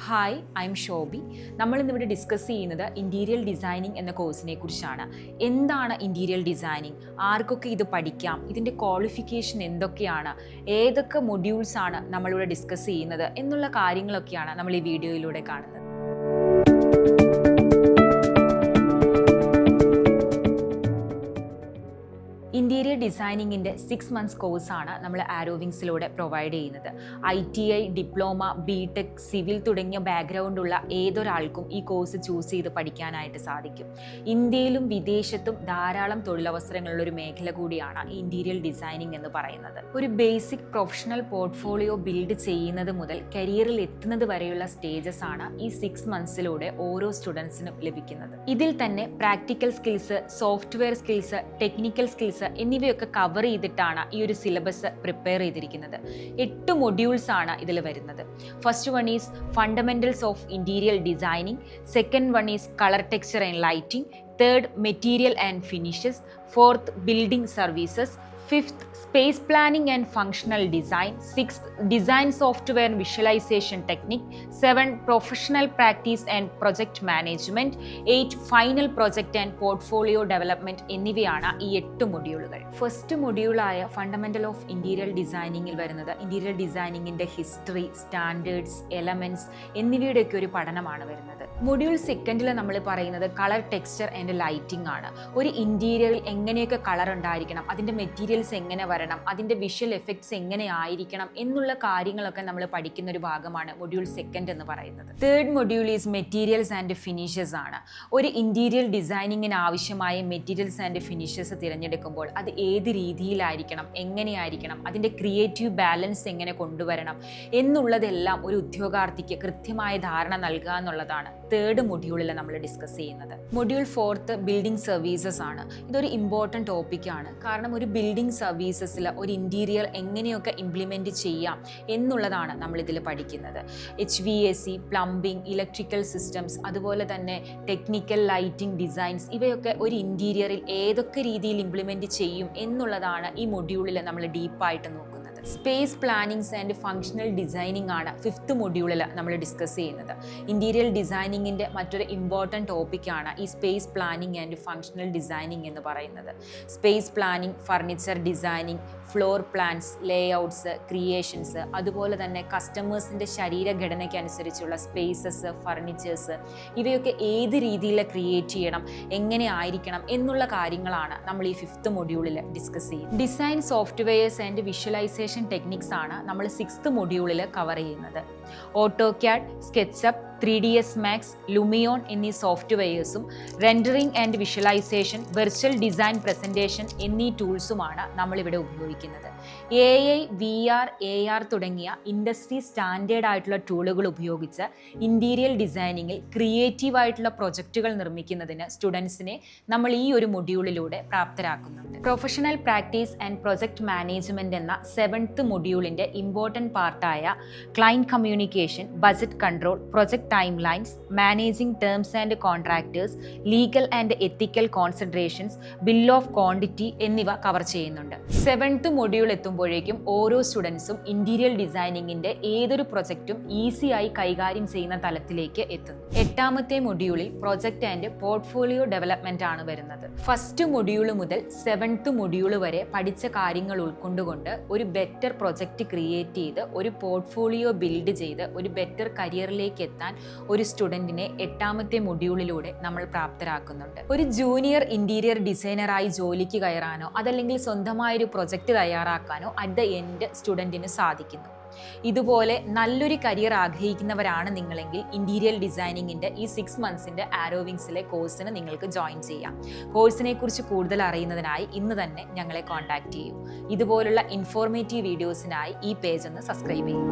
Hi, I am Shobi. നമ്മളിന്നിവിടെ discuss ചെയ്യുന്നത് interior designing എന്ന കോഴ്സിനെ കുറിച്ചാണ്. എന്താണ് ഇൻറ്റീരിയർ ഡിസൈനിങ്, ആർക്കൊക്കെ ഇത് പഠിക്കാം, ഇതിൻ്റെ ക്വാളിഫിക്കേഷൻ എന്തൊക്കെയാണ്, ഏതൊക്കെ മൊഡ്യൂൾസ് ആണ് നമ്മളിവിടെ ഡിസ്കസ് ചെയ്യുന്നത് എന്നുള്ള കാര്യങ്ങളൊക്കെയാണ് നമ്മൾ ഈ വീഡിയോയിലൂടെ കാണുന്നത്. ഇൻറ്റീരിയർ ഡിസൈനിങ്ങിൻ്റെ 6 months കോഴ്സാണ് നമ്മൾ ആരോവിങ്സിലൂടെ പ്രൊവൈഡ് ചെയ്യുന്നത്. ITI, ഡിപ്ലോമ, BTech, സിവിൽ തുടങ്ങിയ ബാക്ക്ഗ്രൗണ്ടുള്ള ഏതൊരാൾക്കും ഈ കോഴ്സ് ചൂസ് ചെയ്ത് പഠിക്കാനായിട്ട് സാധിക്കും. ഇന്ത്യയിലും വിദേശത്തും ധാരാളം തൊഴിലവസരങ്ങളുള്ളൊരു മേഖല കൂടിയാണ് ഈ ഇൻറ്റീരിയർ ഡിസൈനിങ് എന്ന് പറയുന്നത്. ഒരു ബേസിക് പ്രൊഫഷണൽ പോർട്ട്ഫോളിയോ ബിൽഡ് ചെയ്യുന്നത് മുതൽ കരിയറിൽ എത്തുന്നത് വരെയുള്ള സ്റ്റേജസ് ആണ് ഈ 6 monthsലൂടെ ഓരോ സ്റ്റുഡൻസിനും ലഭിക്കുന്നത്. ഇതിൽ തന്നെ practical skills, software skills, technical skills എന്നിവയൊക്കെ കവർ ചെയ്തിട്ടാണ് ഈ ഒരു സിലബസ് പ്രിപ്പയർ ചെയ്തിരിക്കുന്നത്. 8 മൊഡ്യൂൾസ് ആണ് ഇതിൽ വരുന്നത്. First one is fundamentals of interior designing, second one is colour texture and lighting, third material and finishes, fourth building services, fifth space planning and functional design, sixth design software and visualisation technique, 7 professional practice and project management, 8 final project and portfolio development എന്നിവയാണ് ഈ 8 മൊഡ്യൂളുകൾ. First മൊഡ്യൂളായ fundamental of interior ഡിസൈനിങ്ങിൽ വരുന്നത് interior ഡിസൈനിങ്ങിന്റെ history, standards, elements എന്നിവയുടെയൊക്കെ ഒരു പഠനമാണ് വരുന്നത്. Module സെക്കൻഡിൽ നമ്മൾ പറയുന്നത് കളർ ടെക്സ്ചർ ആൻഡ് ലൈറ്റിംഗ് ആണ്. ഒരു ഇന്റീരിയറിൽ എങ്ങനെയൊക്കെ കളർ ഉണ്ടായിരിക്കണം, അതിന്റെ മെറ്റീരിയൽസ് എങ്ങനെ വരണം, അതിന്റെ വിഷ്വൽ എഫക്ട്സ് എങ്ങനെ ആയിരിക്കണം എന്നുള്ള കാര്യങ്ങളൊക്കെ നമ്മൾ പഠിക്കുന്ന ഒരു ഭാഗമാണ് മൊഡ്യൂൾ സെക്കൻഡ് എന്ന് പറയുന്നത്. Third module is materials and finishes ആണ്. ഒരു ഇന്റീരിയർ ഡിസൈനിങ്ങിന് ആവശ്യമായ മെറ്റീരിയൽസ് ആൻഡ് ഫിനിഷസ് തിരഞ്ഞെടുക്കുമ്പോൾ അത് ഏത് രീതിയിലായിരിക്കണം, എങ്ങനെയായിരിക്കണം, അതിന്റെ ക്രിയേറ്റീവ് ബാലൻസ് എങ്ങനെ കൊണ്ടുവരണം എന്നുള്ളതെല്ലാം ഒരു ഉദ്യോഗാർത്ഥിക്ക് കൃത്യമായ ധാരണ നൽകുക എന്നുള്ളതാണ് തേർഡ് മൊഡ്യൂളിൽ നമ്മൾ ഡിസ്കസ് ചെയ്യുന്നത്. മൊഡ്യൂൾ ഫോർത്ത് ബിൽഡിംഗ് സർവീസസ് ആണ്. ഇതൊരു ഇമ്പോർട്ടൻറ്റ് ടോപ്പിക്കാണ്. കാരണം ഒരു ബിൽഡിംഗ് സർവീസസിൽ ഒരു ഇൻറ്റീരിയർ എങ്ങനെയൊക്കെ ഇംപ്ലിമെൻറ്റ് ചെയ്യാം എന്നുള്ളതാണ് നമ്മളിതിൽ പഠിക്കുന്നത്. HVAC, പ്ലംബിംഗ്, ഇലക്ട്രിക്കൽ സിസ്റ്റംസ്, അതുപോലെ തന്നെ ടെക്നിക്കൽ ലൈറ്റിംഗ് ഡിസൈൻസ്, ഇവയൊക്കെ ഒരു ഇൻറ്റീരിയറിൽ ഏതൊക്കെ രീതിയിൽ ഇംപ്ലിമെൻറ്റ് ചെയ്യും എന്നുള്ളതാണ് ഈ മൊഡ്യൂളിൽ നമ്മൾ ഡീപ്പായിട്ട് നോക്കുന്നത്. Space plannings and functional designing ആണ് 5th മൊഡ്യൂളിൽ നമ്മൾ ഡിസ്കസ് ചെയ്യുന്നത്. ഇൻറ്റീരിയർ ഡിസൈനിങ്ങിൻ്റെ മറ്റൊരു ഇമ്പോർട്ടൻറ്റ് ടോപ്പിക്കാണ് ഈ space planning and functional designing എന്ന് പറയുന്നത്. Space planning, furniture designing, floor plans, layouts, creations, അതുപോലെ തന്നെ കസ്റ്റമേഴ്സിൻ്റെ ശരീരഘടനയ്ക്കനുസരിച്ചുള്ള സ്പേസസ്, ഫർണിച്ചേഴ്സ്, ഇവയൊക്കെ ഏത് രീതിയിൽ ക്രിയേറ്റ് ചെയ്യണം, എങ്ങനെ ആയിരിക്കണം എന്നുള്ള കാര്യങ്ങളാണ് നമ്മൾ ഈ 5th മൊഡ്യൂളിൽ ഡിസ്കസ് ചെയ്യും. Design softwares and visualisation techniques ആണ് നമ്മൾ 6th മൊഡ്യൂളിൽ കവർ ചെയ്യുന്നത്. AutoCAD, SketchUp, 3ds Max, Lumion എന്നീ സോഫ്റ്റ്വെയർസും rendering and visualisation, virtual design presentation എന്നീ ടൂൾസുമാണ് നമ്മളിവിടെ ഉപയോഗിക്കുന്നത്. AI, VR, AR തുടങ്ങിയ ഇൻഡസ്ട്രി സ്റ്റാൻഡേർഡ് ആയിട്ടുള്ള ടൂളുകൾ ഉപയോഗിച്ച് ഇൻറ്റീരിയർ ഡിസൈനിങ്ങിൽ ക്രിയേറ്റീവ് ആയിട്ടുള്ള പ്രൊജക്റ്റുകൾ നിർമ്മിക്കുന്നതിന് സ്റ്റുഡൻസിനെ നമ്മൾ ഈ ഒരു മൊഡ്യൂളിലൂടെ പ്രാപ്തരാക്കുന്നുണ്ട്. Professional practice and project management എന്ന 7th മൊഡ്യൂളിൻ്റെ ഇമ്പോർട്ടൻറ്റ് പാർട്ടായ client communication, budget control, project timelines, managing terms and contractors, legal and ethical considerations, bill of quantity എന്നിവ കവർ ചെയ്യുന്നുണ്ട്. 7th മൊഡ്യൂൾ എത്തുമ്പോഴേക്കും ഓരോ സ്റ്റുഡൻസും ഇന്റീരിയർ ഡിസൈനിങ്ങിന്റെ ഏതൊരു പ്രൊജക്റ്റും ഈസിയായി കൈകാര്യം ചെയ്യുന്ന തലത്തിലേക്ക് എത്തുന്നു. 8ാമത്തെ മൊഡ്യൂളിൽ പ്രൊജക്ട് ആൻഡ് പോർട്ട്ഫോളിയോ ഡെവലപ്മെന്റ് ആണ് വരുന്നത്. ഫസ്റ്റ് മൊഡ്യൂൾ മുതൽ 7th മൊഡ്യൂൾ വരെ പഠിച്ച കാര്യങ്ങൾ ഉൾക്കൊണ്ടുകൊണ്ട് ഒരു ബെറ്റർ പ്രൊജക്റ്റ് ക്രിയേറ്റ് ചെയ്ത് ഒരു പോർട്ട്ഫോളിയോ ബിൽഡ് ചെയ്ത് ഒരു ബെറ്റർ കരിയറിലേക്ക് എത്താൻ ഒരു സ്റ്റുഡൻറ്റിനെ 8ാമത്തെ മൊഡ്യൂളിലൂടെ നമ്മൾ പ്രാപ്തരാക്കുന്നുണ്ട്. ഒരു ജൂനിയർ ഇന്റീരിയർ ഡിസൈനറായി ജോലിക്ക് കയറാനോ അതല്ലെങ്കിൽ സ്വന്തമായൊരു പ്രൊജക്റ്റ് തയ്യാറാക്കാനോ അറ്റ് ദ എൻഡ് സ്റ്റുഡൻറ്റിന് സാധിക്കുന്നു. ഇതുപോലെ നല്ലൊരു കരിയർ ആഗ്രഹിക്കുന്നവരാണ് നിങ്ങളെങ്കിൽ ഇൻറ്റീരിയർ ഡിസൈനിങ്ങിൻ്റെ ഈ 6 monthsന്റെ ആരോവിങ്സിലെ കോഴ്സിന് നിങ്ങൾക്ക് ജോയിൻ ചെയ്യാം. കോഴ്സിനെ കുറിച്ച് കൂടുതൽ അറിയുന്നതിനായി ഇന്ന് തന്നെ ഞങ്ങളെ കോൺടാക്റ്റ് ചെയ്യൂ. ഇതുപോലുള്ള ഇൻഫോർമേറ്റീവ് വീഡിയോസിനായി ഈ പേജ് ഒന്ന് സബ്സ്ക്രൈബ് ചെയ്യൂ.